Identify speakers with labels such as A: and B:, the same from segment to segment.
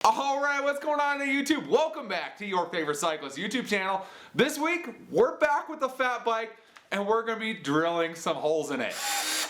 A: Alright, what's going on YouTube? Welcome back to your favorite cyclist YouTube channel. This week, we're back with the fat bike and we're going to be drilling some holes in it.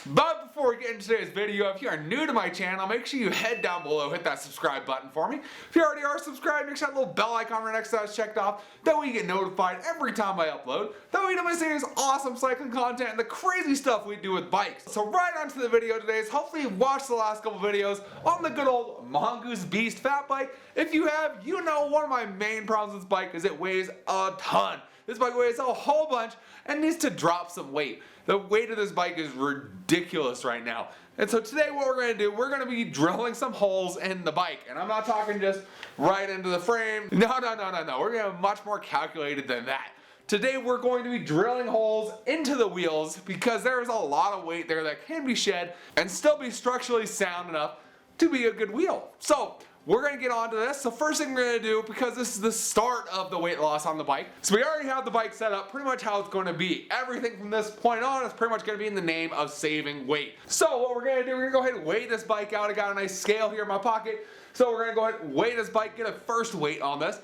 A: But before we get into today's video, if you are new to my channel, make sure you head down below, hit that subscribe button for me. If you already are subscribed, make sure that little bell icon right next to that is checked off. That way you get notified every time I upload. That way you don't miss any of this awesome cycling content and the crazy stuff we do with bikes. So right on to the video today. Hopefully you've watched the last couple videos on the good old Mongoose Beast fat bike. If you have, you know one of my main problems with this bike is it weighs a ton. This bike weighs a whole bunch and needs to drop some weight. The weight of this bike is ridiculous right now. And so today what we're going to do, we're going to be drilling some holes in the bike. And I'm not talking just right into the frame. No. We're going to be much more calculated than that. Today we're going to be drilling holes into the wheels because there's a lot of weight there that can be shed and still be structurally sound enough to be a good wheel. So we're going to get on to this. So first thing we're going to do, because this is the start of the weight loss on the bike, so we already have the bike set up pretty much how it's going to be. Everything from this point on is pretty much going to be in the name of saving weight. So what we're going to do, we're going to go ahead and weigh this bike out. I got a nice scale here in my pocket. So we're going to go ahead and weigh this bike, get a first weight on this.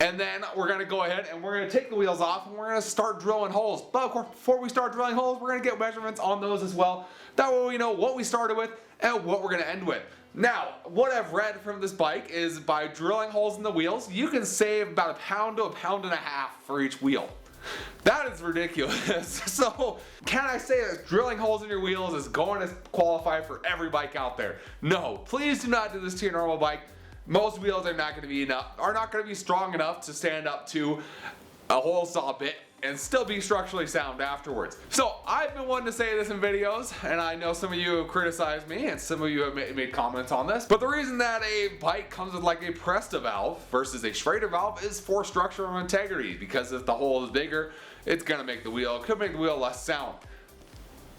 A: And then we're going to go ahead and we're going to take the wheels off and we're going to start drilling holes. But of course, before we start drilling holes, we're going to get measurements on those as well. That way we know what we started with and what we're going to end with. Now, what I've read from this bike is by drilling holes in the wheels, you can save about a pound to a pound and a half for each wheel. That is ridiculous. So, can I say that drilling holes in your wheels is going to qualify for every bike out there? No, please do not do this to your normal bike. Most wheels are not going to be strong enough to stand up to a hole saw bit and still be structurally sound afterwards. So I've been wanting to say this in videos, and I know some of you have criticized me and some of you have made comments on this, but the reason that a bike comes with like a Presta valve versus a Schrader valve is for structural integrity, because if the hole is bigger, it's gonna make the wheel, it could make the wheel less sound.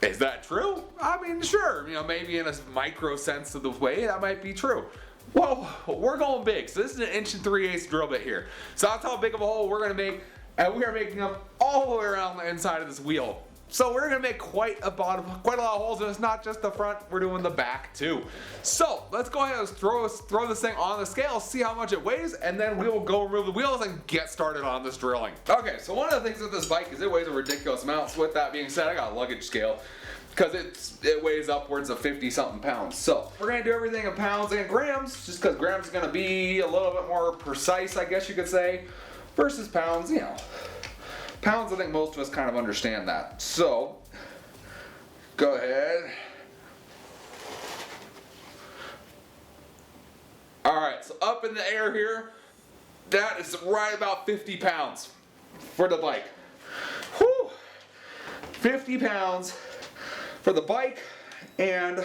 A: Is that true? I mean, sure, you know, maybe in a micro sense of the way that might be true. Well, we're going big. So this is an 1 3/8" drill bit here. So that's how big of a hole we're gonna make, and we are making them all the way around the inside of this wheel. So we're gonna make quite a lot of holes, and it's not just the front, we're doing the back too. So let's go ahead and throw this thing on the scale, see how much it weighs, and then we will go remove the wheels and get started on this drilling. Okay, so one of the things with this bike is it weighs a ridiculous amount. So with that being said, I got a luggage scale, because it weighs upwards of 50 something pounds. So we're gonna do everything in pounds and grams, just because grams is gonna be a little bit more precise, I guess you could say, versus pounds. You know, pounds, I think most of us kind of understand that. So go ahead. All right, so up in the air here, that is right about 50 pounds for the bike. Whew, 50 pounds for the bike. And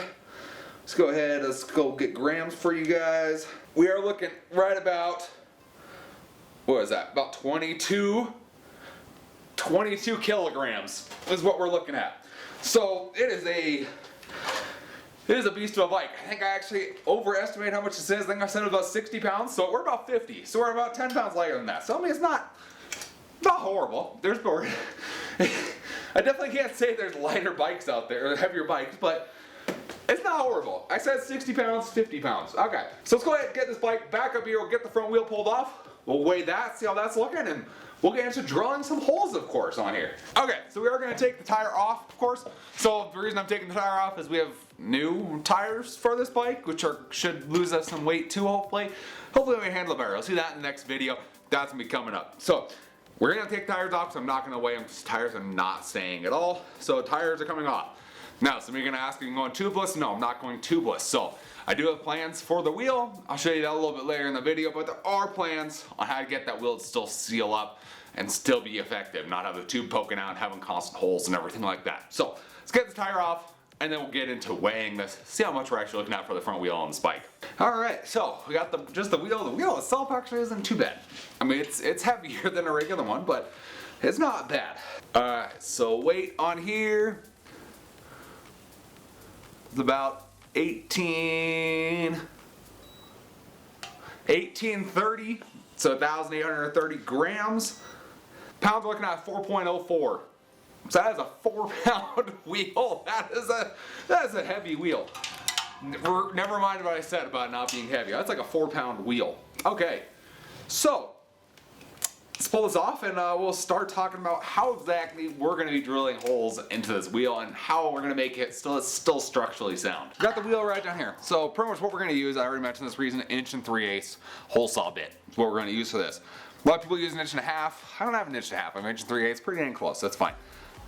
A: let's go ahead, let's go get grams for you guys. We are looking right about, what is that, about 22 kilograms is what we're looking at. So it is a beast of a bike. I think I actually overestimated how much it says. I think I said it was about 60 pounds, so we're about 50. So we're about 10 pounds lighter than that. So I mean, it's not horrible. There's more. I definitely can't say there's lighter bikes out there, or heavier bikes, but it's not horrible. I said 60 pounds, 50 pounds. Okay, so let's go ahead and get this bike back up here. We'll get the front wheel pulled off. We'll weigh that, see how that's looking, and we'll get into drilling some holes, of course, on here. Okay, so we are going to take the tire off, of course. So the reason I'm taking the tire off is we have new tires for this bike, which should lose us some weight too, hopefully. Hopefully we handle it better. I'll see that in the next video. That's going to be coming up. So we're going to take tires off, so I'm not going to weigh them because tires are not staying at all. So tires are coming off. Now, some of you are going to ask, are you going tubeless? No, I'm not going tubeless. So I do have plans for the wheel. I'll show you that a little bit later in the video, but there are plans on how to get that wheel to still seal up and still be effective, not have the tube poking out and having constant holes and everything like that. So let's get the tire off, and then we'll get into weighing this, see how much we're actually looking at for the front wheel on this bike. Alright, so we got just the wheel. The wheel itself actually isn't too bad. I mean, it's heavier than a regular one, but it's not bad. Alright, so weight on here is about 1830, so 1,830 grams. Pounds, we're looking at 4.04. So that is a 4-pound wheel. That is a heavy wheel. Never mind what I said about not being heavy. That's like a 4-pound wheel. Okay, so let's pull this off and we'll start talking about how exactly we're going to be drilling holes into this wheel and how we're going to make it still structurally sound. Got the wheel right down here. So pretty much what we're going to use, I already mentioned this, we're using an 1 3/8 hole saw bit. That's what we're going to use for this. A lot of people use an 1 1/2. I don't have an 1 1/2. I'm 1 3/8, pretty dang close. That's fine.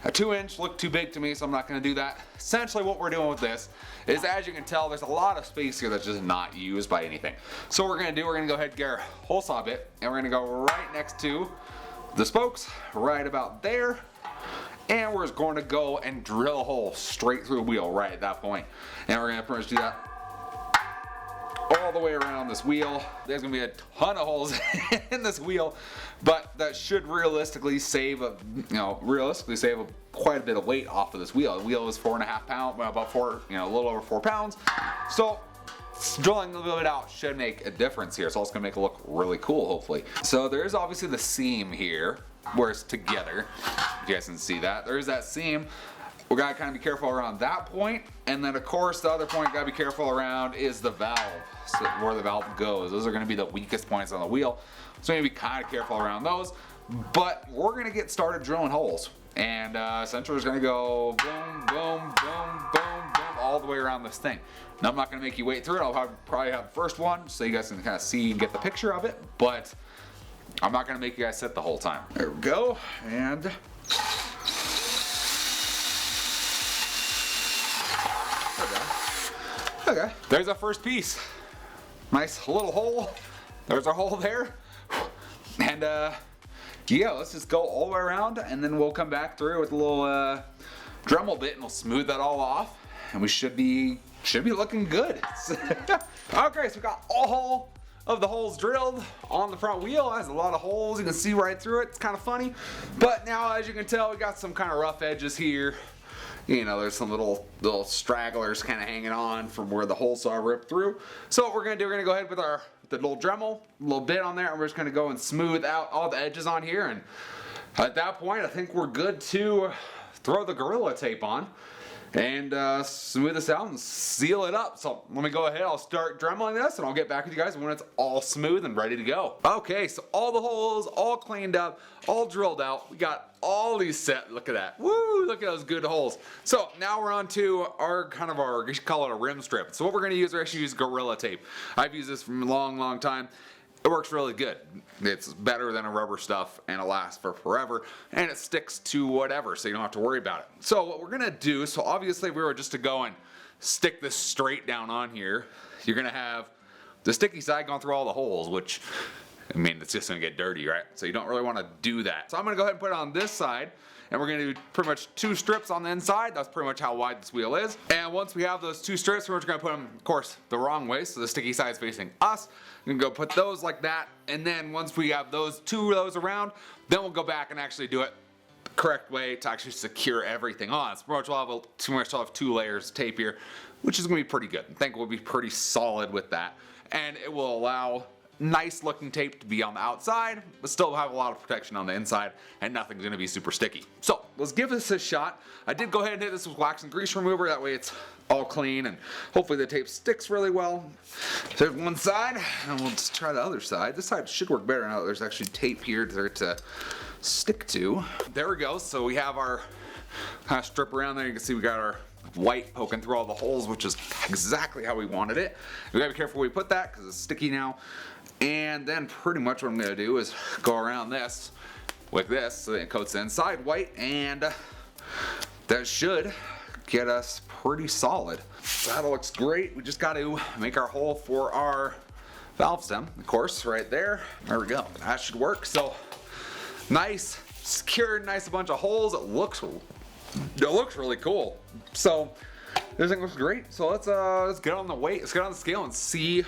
A: A 2-inch looked too big to me, so I'm not going to do that. Essentially what we're doing with this is, as you can tell, there's a lot of space here that's just not used by anything. So what we're going to do, we're going to go ahead and get our hole saw bit, and we're going to go right next to the spokes, right about there, and we're just going to go and drill a hole straight through the wheel right at that point. And we're going to pretty much do that all the way around this wheel. There's going to be a ton of holes in this wheel, but that should realistically save quite a bit of weight off of this wheel. The wheel is 4.5 pounds, well, about 4, a little over 4 pounds. So drilling a little bit out should make a difference here. It's also going to make it look really cool, hopefully. So there's obviously the seam here where it's together. You guys can see that. There's that seam. We gotta kind of be careful around that point, and then of course the other point you gotta be careful around is the valve, so where the valve goes. Those are gonna be the weakest points on the wheel, so you need to be kind of careful around those. But we're gonna get started drilling holes, and essentially we're gonna go boom, boom, boom, boom, boom, all the way around this thing. Now I'm not gonna make you wait through it. I'll probably have the first one so you guys can kind of see and get the picture of it, but I'm not gonna make you guys sit the whole time. There we go, and okay, there's our first piece. Nice little hole. There's our hole there. And yeah, let's just go all the way around, and then we'll come back through with a little Dremel bit, and we'll smooth that all off, and we should be looking good. Okay, so we got all of the holes drilled on the front wheel. It has a lot of holes. You can see right through it. It's kind of funny, but now as you can tell, we got some kind of rough edges here. There's some little stragglers kind of hanging on from where the hole saw ripped through. So what we're gonna do, we're gonna go ahead with the little Dremel, little bit on there, and we're just gonna go and smooth out all the edges on here. And at that point, I think we're good to throw the Gorilla Tape on and smooth this out and seal it up. So let me go ahead, I'll start dremeling this, and I'll get back with you guys when it's all smooth and ready to go. Okay, so all the holes all cleaned up, all drilled out. We got all these set. Look at that. Woo, look at those good holes. So now we're on to our you should call it a rim strip. So what we're gonna use, we're actually use Gorilla Tape. I've used this for a long time. It works really good. It's better than a rubber stuff, and it lasts for forever, and it sticks to whatever, so you don't have to worry about it. So what we're gonna do, so obviously if we were just to go and stick this straight down on here, you're gonna have the sticky side going through all the holes, which, I mean, it's just gonna get dirty, right? So you don't really wanna do that. So I'm gonna go ahead and put it on this side, and we're gonna do pretty much 2 strips on the inside. That's pretty much how wide this wheel is. And once we have those 2 strips, we're just gonna put them, of course, the wrong way, so the sticky side's facing us. You can go put those like that, and then once we have those 2 of those around, then we'll go back and actually do it the correct way to actually secure everything on. So we'll have 2 layers of tape here, which is gonna be pretty good. I think we'll be pretty solid with that, and it will allow nice looking tape to be on the outside, but still have a lot of protection on the inside, and nothing's gonna be super sticky. So let's give this a shot. I did go ahead and hit this with wax and grease remover, that way it's all clean, and hopefully the tape sticks really well. There's one side, and we'll just try the other side. This side should work better now that there's actually tape here to stick to. There we go, so we have our kind of strip around there. You can see we got our white poking through all the holes, which is exactly how we wanted it. We gotta be careful where we put that because it's sticky now. And then pretty much what I'm gonna do is go around this with this so that it coats the inside white, and that should get us pretty solid. That looks great. We just got to make our hole for our valve stem, of course, right there. There we go. That should work. So nice, secured, nice a bunch of holes. It looks really cool. So everything looks great. So let's get on the weight. Let's get on the scale and see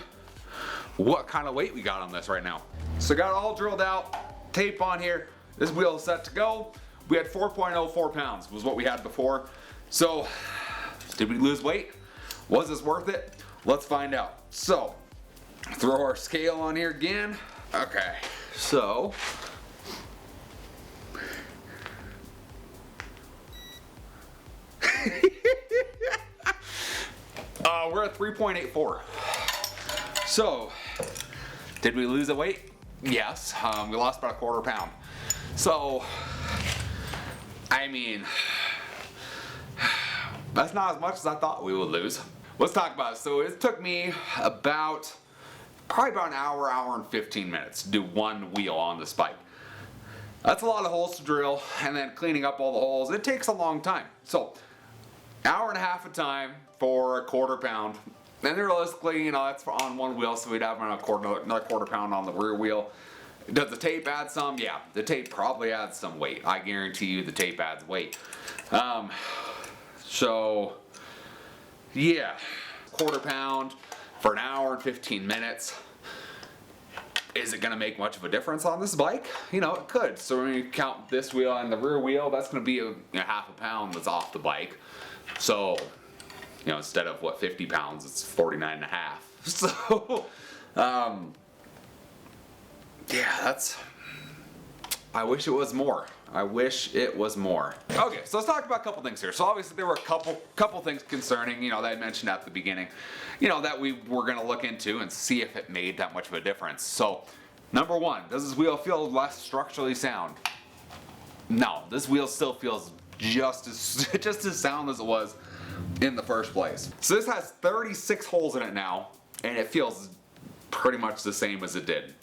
A: what kind of weight we got on this right now. So got it all drilled out, tape on here. This wheel is set to go. We had 4.04 pounds was what we had before. So did we lose weight? Was this worth it? Let's find out. So throw our scale on here again. Okay, so We're at 3.84. So, did we lose a weight? Yes, we lost about a quarter pound. So, I mean, that's not as much as I thought we would lose. Let's talk about it. So it took me probably about an hour and 15 minutes to do one wheel on this bike. That's a lot of holes to drill, and then cleaning up all the holes, it takes a long time. So, hour and a half of time for a quarter pound. And realistically, you know, that's on one wheel, so we'd have another quarter pound on the rear wheel. Does the tape add some? Yeah, the tape probably adds some weight. I guarantee you the tape adds weight. So, yeah, quarter pound for an hour and 15 minutes. Is it going to make much of a difference on this bike? You know, it could. So when you count this wheel and the rear wheel, that's going to be a half a pound that's off the bike. So, you know, instead of what, 50 pounds, it's 49 and a half. So, yeah, that's, I wish it was more. I wish it was more. Okay, so let's talk about a couple things here. So obviously there were a couple things concerning, you know, that I mentioned at the beginning, you know, that we were gonna look into and see if it made that much of a difference. So, number one, does this wheel feel less structurally sound? No, this wheel still feels just as sound as it was in the first place. So this has 36 holes in it now, and it feels pretty much the same as it did.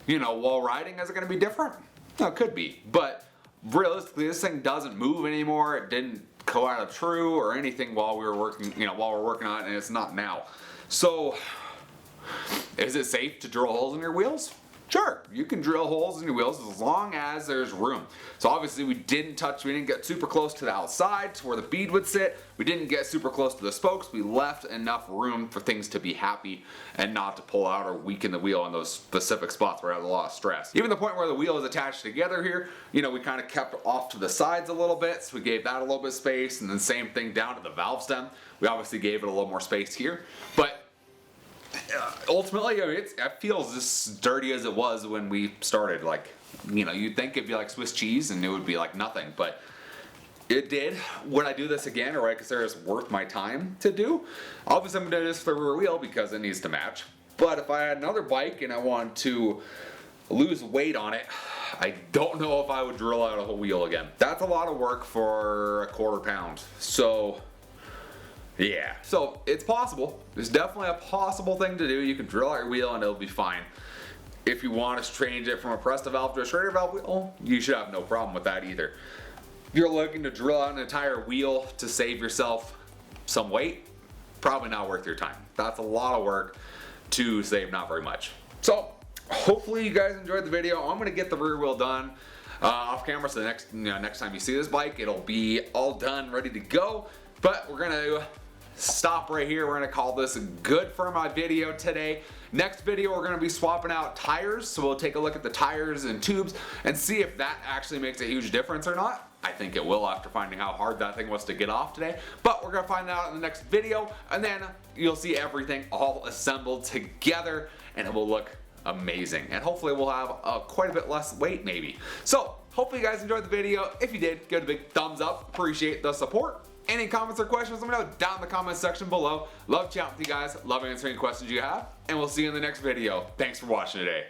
A: You know, while riding, is it gonna be different? No, it could be, but realistically, this thing doesn't move anymore. It didn't go out of true or anything while we were working, you know, while we're working on it, and it's not now. So, is it safe to drill holes in your wheels? Sure, you can drill holes in your wheels as long as there's room. So obviously we didn't get super close to the outside to where the bead would sit. We didn't get super close to the spokes. We left enough room for things to be happy and not to pull out or weaken the wheel in those specific spots where it has a lot of stress. Even the point where the wheel is attached together here, you know, we kind of kept off to the sides a little bit, so we gave that a little bit of space, and then same thing down to the valve stem. We obviously gave it a little more space here, but ultimately, I mean, it feels as dirty as it was when we started. Like, you know, you'd think it'd be like Swiss cheese and it would be like nothing, but it did. Would I do this again, or I consider this worth my time to do? Obviously, I'm gonna do this for the rear wheel because it needs to match. But if I had another bike and I wanted to lose weight on it, I don't know if I would drill out a whole wheel again. That's a lot of work for a quarter pound. So, yeah, so it's possible. It's definitely a possible thing to do. You can drill out your wheel and it'll be fine. If you want to change it from a Presta valve to a Schrader valve wheel, you should have no problem with that either. If you're looking to drill out an entire wheel to save yourself some weight, probably not worth your time. That's a lot of work to save not very much. So hopefully you guys enjoyed the video. I'm gonna get the rear wheel done off camera, so the next time you see this bike, it'll be all done, ready to go. But we're gonna stop right here. We're gonna call this good for my video today. Next video, we're gonna be swapping out tires, so we'll take a look at the tires and tubes and see if that actually makes a huge difference or not. I think it will after finding how hard that thing was to get off today, but we're gonna find out in the next video, and then you'll see everything all assembled together, and it will look amazing. And hopefully we'll have quite a bit less weight maybe. So hopefully you guys enjoyed the video. If you did, give it a big thumbs up. Appreciate the support. Any comments or questions, let me know down in the comments section below. Love chatting with you guys. Love answering any questions you have. And we'll see you in the next video. Thanks for watching today.